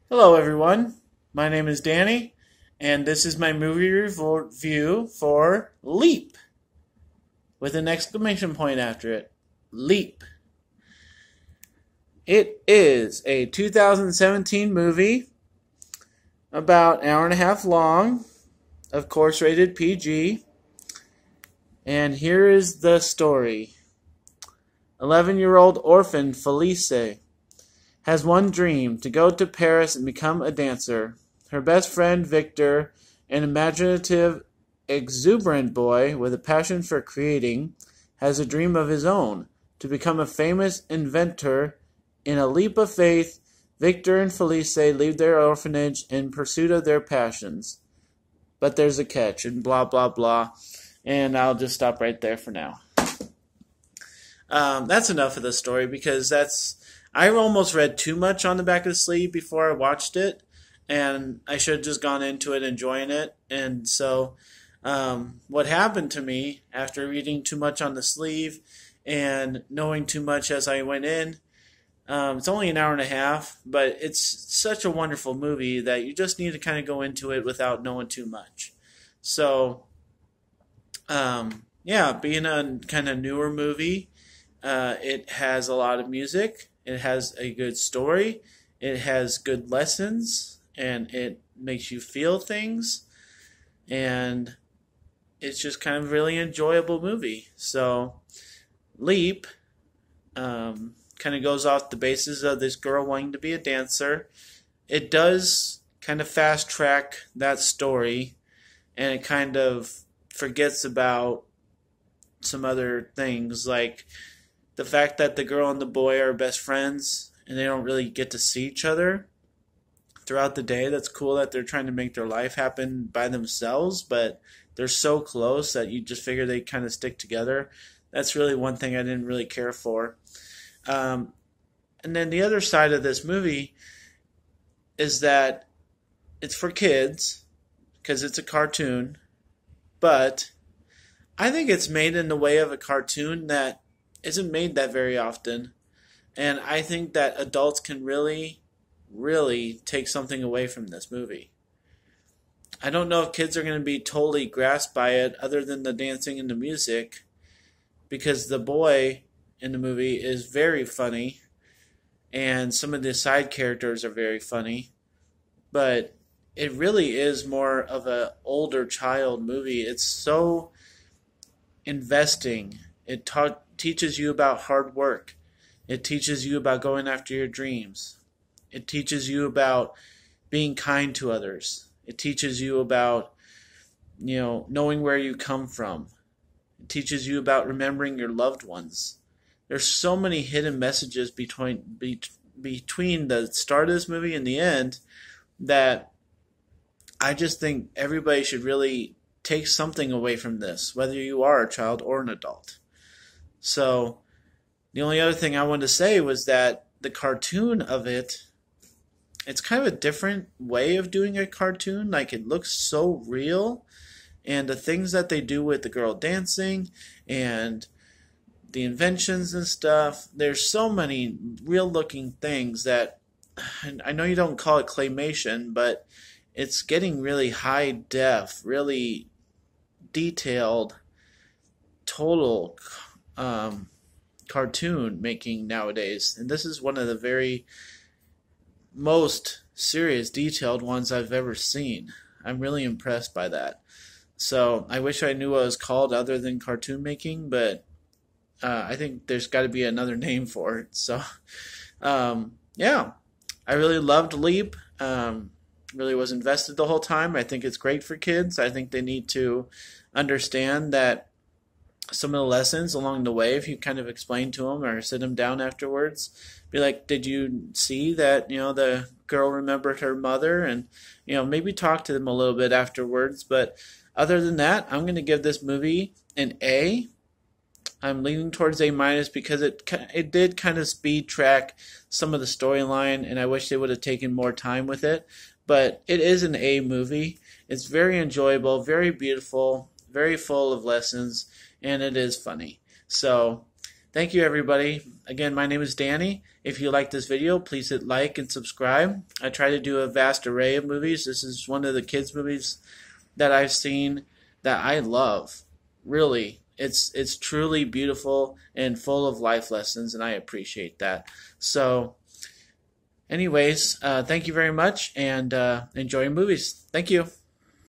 Hello, everyone. My name is Danny, and this is my movie review for Leap, with an exclamation point after it. Leap. It is a 2017 movie, about an hour and a half long, of course, rated PG. And here is the story. 11-year-old orphan Felice has one dream: to go to Paris and become a dancer. Her best friend Victor, an imaginative, exuberant boy with a passion for creating, has a dream of his own: to become a famous inventor. In a leap of faith, Victor and Felice leave their orphanage in pursuit of their passions. But there's a catch, and blah, blah, blah. And I'll just stop right there for now. That's enough of the story because I almost read too much on the back of the sleeve before I watched it, and I should have just gone into it enjoying it. And so, what happened to me after reading too much on the sleeve and knowing too much as I went in, it's only an hour and a half, but it's such a wonderful movie that you just need to kind of go into it without knowing too much. So, yeah, being a kind of newer movie, it has a lot of music. It has a good story. It has good lessons, and it makes you feel things. And it's just kind of a really enjoyable movie. So, Leap kind of goes off the basis of this girl wanting to be a dancer. It does kind of fast track that story, and it kind of forgets about some other things, like the fact that the girl and the boy are best friends and they don't really get to see each other throughout the day. That's cool that they're trying to make their life happen by themselves, but they're so close that you just figure they kind of stick together. That's really one thing I didn't really care for. And then the other side of this movie is that it's for kids because it's a cartoon, but I think it's made in the way of a cartoon that isn't made that very often. And I think that adults can really, really take something away from this movie. I don't know if kids are going to be totally grasped by it other than the dancing and the music, because the boy in the movie is very funny and some of the side characters are very funny, but it really is more of an older child movie. It's so investing. It teaches you about hard work. It teaches you about going after your dreams. It teaches you about being kind to others. It teaches you about, knowing where you come from. It teaches you about remembering your loved ones. There's so many hidden messages between the start of this movie and the end that I just think everybody should really take something away from this, whether you are a child or an adult. So, the only other thing I wanted to say was that the cartoon of it's kind of a different way of doing a cartoon. Like, it looks so real, and the things that they do with the girl dancing and the inventions and stuff, there's so many real looking things that, I know you don't call it claymation, but it's getting really high def, really detailed, total cartoon making nowadays. And this is one of the very most serious, detailed ones I've ever seen. I'm really impressed by that. So I wish I knew what it was called other than cartoon making, but I think there's got to be another name for it. So, yeah, I really loved Leap. Really was invested the whole time. I think it's great for kids. I think they need to understand that some of the lessons along the way, if you kind of explain to them or sit them down afterwards, be like, did you see that, the girl remembered her mother? And, maybe talk to them a little bit afterwards. But other than that, I'm going to give this movie an A. I'm leaning towards A minus because it did kind of speed track some of the storyline, and I wish they would have taken more time with it. But it is an A movie. It's very enjoyable, very beautiful, very full of lessons, and it is funny. So Thank you, everybody. Again, my name is Danny. If you like this video, please hit like and subscribe. I try to do a vast array of movies. This is one of the kids' movies that I've seen that I love. Really, it's truly beautiful and full of life lessons, and I appreciate that. So, anyways, thank you very much, and enjoy your movies. Thank you.